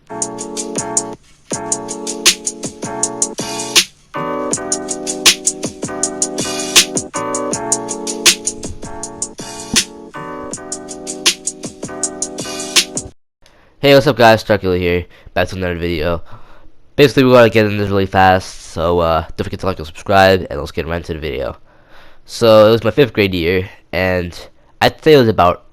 Hey, what's up guys, Dracula here, back to another video. Basically, we're gonna get into this really fast, so don't forget to like and subscribe, and let's get right into the video. So, it was my 5th grade year, and I'd say it was about,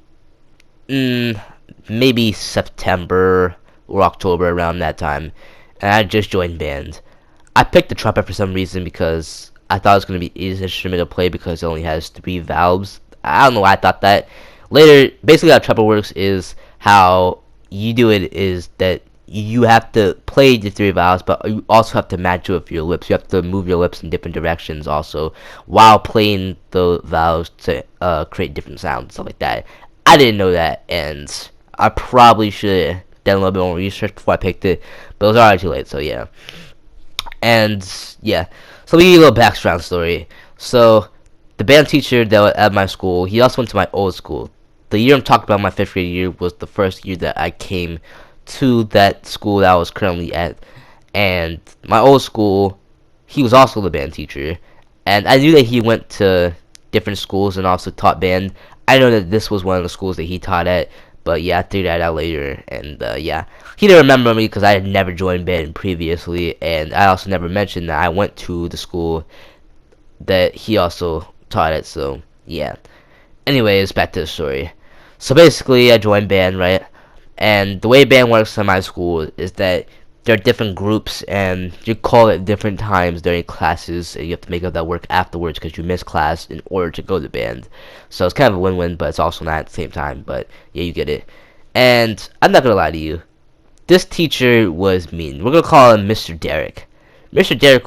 maybe September or October, around that time, and I just joined band. I picked the trumpet for some reason because I thought it was gonna be the easiest instrument to play because it only has 3 valves. I don't know why I thought that. Later, basically how trumpet works is how you do it is that you have to play the 3 valves, but you also have to match it with your lips. You have to move your lips in different directions also while playing the valves to create different sounds, stuff like that. I didn't know that, and I probably should have done a little bit more research before I picked it, but it was already too late, so yeah. And yeah, so let me give you a little background story. So the band teacher that was at my school, he also went to my old school. The year I'm talking about, my 5th grade year, was the first year that I came to that school that I was currently at. And my old school, he was also the band teacher. And I knew that he went to different schools and also taught band. I know that this was one of the schools that he taught at. But yeah, I figured that out later. And yeah, he didn't remember me because I had never joined band previously. And I also never mentioned that I went to the school that he also taught at. So yeah. Anyways, back to the story. So basically, I joined band, right? And the way band works in my school is that there are different groups, and you call at different times during classes, and you have to make up that work afterwards because you missed class in order to go to band. So it's kind of a win-win, but it's also not at the same time. But yeah, you get it. And I'm not gonna lie to you, this teacher was mean. We're gonna call him Mr. Derek. Mr. Derek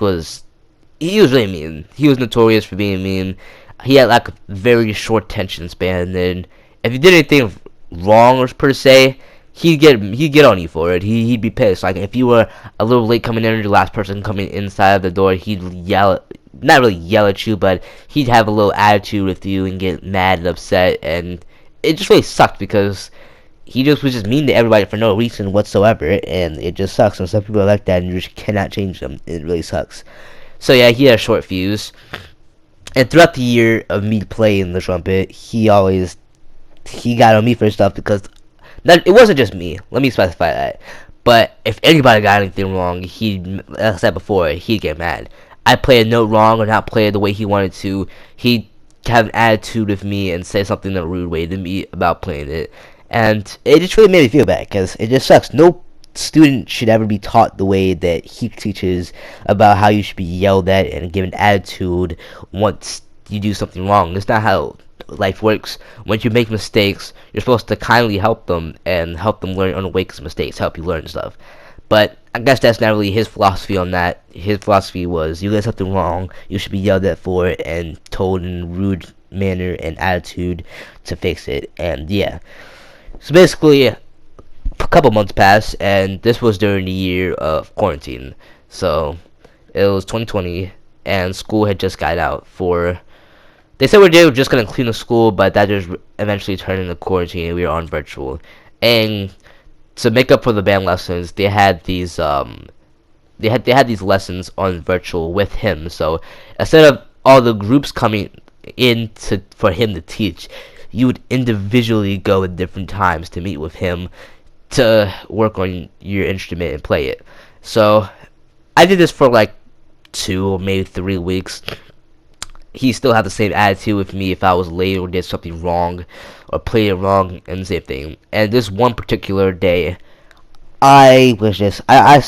he was really mean. He was notorious for being mean. He had like a very short attention span, and if you did anything wrong or per se, he'd get on you for it. He'd be pissed. Like if you were a little late coming in, or the last person coming inside of the door, he'd not really yell at you, but he'd have a little attitude with you and get mad and upset, and it just really sucked because he just was just mean to everybody for no reason whatsoever, and it just sucks. And some people are like that, and you just cannot change them. It really sucks. So yeah, he had a short fuse, and throughout the year of me playing the trumpet, he got on me for stuff because it wasn't just me. Let me specify that. But if anybody got anything wrong, like I said before, he'd get mad. I play a note wrong or not play it the way he wanted to, he'd have an attitude with me and say something in a rude way to me about playing it. And it just really made me feel bad because it just sucks. No student should ever be taught the way that he teaches about how you should be yelled at and given attitude once you do something wrong. It's not how life works. Once you make mistakes, you're supposed to kindly help them and help them learn on the way, because mistakes help you learn stuff. But I guess that's not really his philosophy on that. His philosophy was, you did something wrong, you should be yelled at for it and told in a rude manner and attitude to fix it. And yeah, so basically a couple months passed, and this was during the year of quarantine. So it was 2020, and school had just got out for. They said they were just gonna clean the school, but that just eventually turned into quarantine, and we were on virtual. And to make up for the band lessons, they had these these lessons on virtual with him. So instead of all the groups coming in for him to teach, you would individually go at different times to meet with him to work on your instrument and play it. So I did this for like 2 or maybe 3 weeks. He still had the same attitude with me if I was late or did something wrong or played it wrong, and the same thing. And this one particular day, I was just I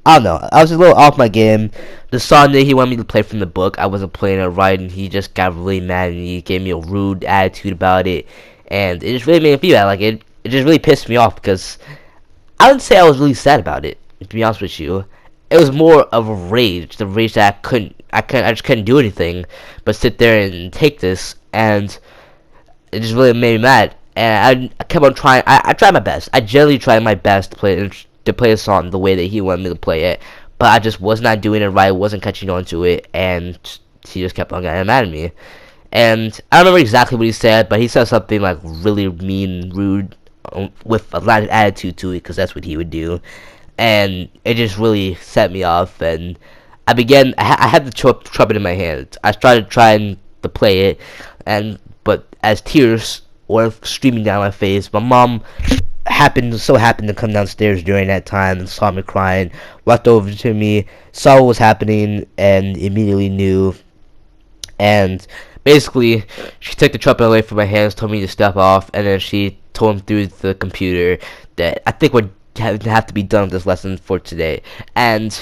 don't know, I was a little off my game. The song that he wanted me to play from the book, I wasn't playing it right, and he just got really mad and he gave me a rude attitude about it, and it just really made me feel bad. Like it just really pissed me off because I wouldn't say I was really sad about it, to be honest with you. It was more of a rage, the rage that I just couldn't do anything but sit there and take this, and it just really made me mad. And I kept on trying. I tried my best. I generally tried my best to play a song the way that he wanted me to play it, but I just was not doing it right. Wasn't catching on to it, and he just kept on getting mad at me. And I don't remember exactly what he said, but he said something like really mean, rude with a lot of attitude to it, because that's what he would do, and it just really set me off. And I had the trumpet in my hand. I started trying to play it, but as tears were streaming down my face, my mom happened to come downstairs during that time and saw me crying, walked over to me, saw what was happening, and immediately knew. And basically, she took the trumpet away from my hands, told me to step off, and then she told him through the computer that I think we're have to be done with this lesson for today. And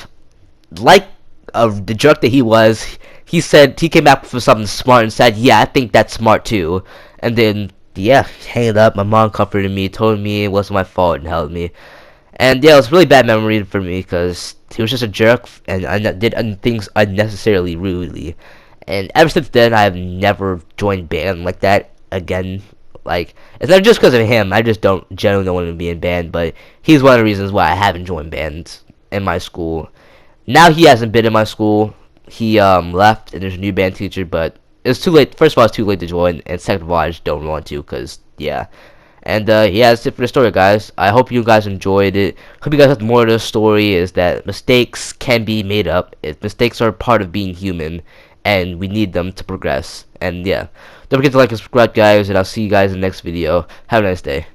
like the jerk that he was, he said he came back with something smart and said, "Yeah, I think that's smart too." And then yeah, hang it up. My mom comforted me, told me it wasn't my fault, and held me. And yeah, it was a really bad memory for me because he was just a jerk, and I did things unnecessarily rudely. And ever since then, I've never joined band like that again. Like, it's not just because of him. I just don't generally want to be in band, but he's one of the reasons why I haven't joined bands in my school. Now he hasn't been in my school. He left, and there's a new band teacher, but it's too late. First of all, it's too late to join, and second of all, I just don't want to, because yeah. And yeah, that's it for the story, guys. I hope you guys enjoyed it. Hope you guys have more of the story is that mistakes can be made up. Mistakes are part of being human, and we need them to progress. And yeah, don't forget to like and subscribe, guys, and I'll see you guys in the next video. Have a nice day.